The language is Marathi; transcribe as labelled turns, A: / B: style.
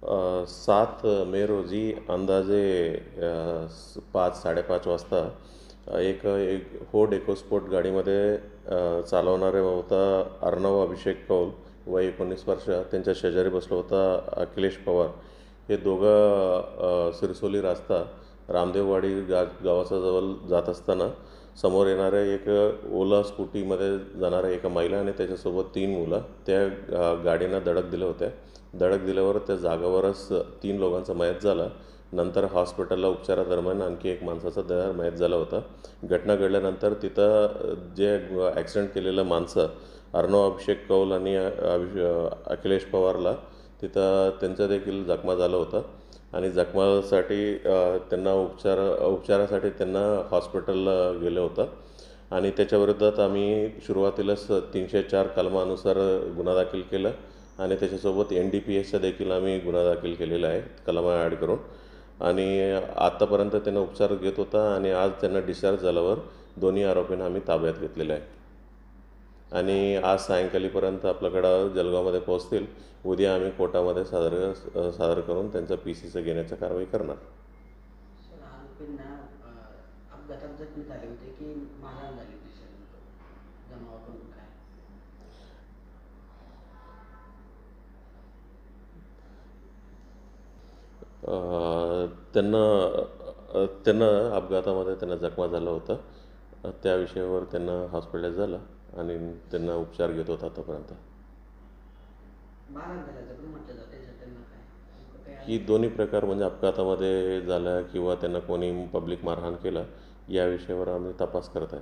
A: 7 मे रोजी अंदाजे 5-5:30 वाजता एक फोर्ड इकोस्पोर्ट गाडीमध्ये चालवणारे होता अर्णव अभिषेक कौल वय 19 वर्ष. त्यांच्या शेजारी बसलो होता अखिलेश पवार. हे दोघं सिरसोली रास्ता रामदेववाडी गावाच्या जवळ जात असताना समोर येणाऱ्या एक ओला स्कूटीमध्ये जाणाऱ्या एका महिला आणि त्याच्यासोबत 3 मुलं त्या गाडीनं धडक दिल्या होत्या. धडक दिल्यावर त्या जागावरच 3 लोकांचा मयत झाला. नंतर हॉस्पिटलला उपचारादरम्यान आणखी एक माणसाचा मयत झाला होता. घटना घडल्यानंतर तिथं जे ॲक्सिडेंट केलेलं माणसं अर्णव अभिषेक कौल आणि अखिलेश पवारला तिथं त्यांचा देखील जखमा झाला होता आणि जखमासाठी त्यांना उपचारासाठी त्यांना हॉस्पिटलला गेलं होतं आणि त्याच्याविरोधात आम्ही सुरुवातीलाच 304 कलमानुसार गुन्हा दाखल केला आणि त्याच्यासोबत NDPSचा देखील आम्ही गुन्हा दाखल केलेला आहे कलमा ॲड करून. आणि आत्तापर्यंत त्यांना उपचार घेत होता आणि आज त्यांना डिस्चार्ज झाल्यावर दोन्ही आरोपींना आम्ही ताब्यात घेतलेलं आहे आणि आज सायंकाळीपर्यंत आपल्याकडं जळगावमध्ये पोहोचतील. उद्या आम्ही कोर्टामध्ये सादर करून त्यांचं PCचं घेण्याची कारवाई करणार.
B: सर, आरोपींना अपघातात जखमी झाले होते की मारहाण झाली होती सर? जमावाकडून काय
A: त्यांना अपघातामध्ये त्यांना जखमा झाला होता. त्या विषयावर त्यांना हॉस्पिटलाइज झालं आणि त्यांना उपचार घेत होता आतापर्यंत.
B: मारहाण झाल्याचं पण म्हटलं जातं, त्यांना काय
A: ही दोन्ही प्रकार म्हणजे अपघातामध्ये झाला किंवा त्यांना कोणी पब्लिक मारहाण केलं या विषयावर आम्ही तपास करत आहे.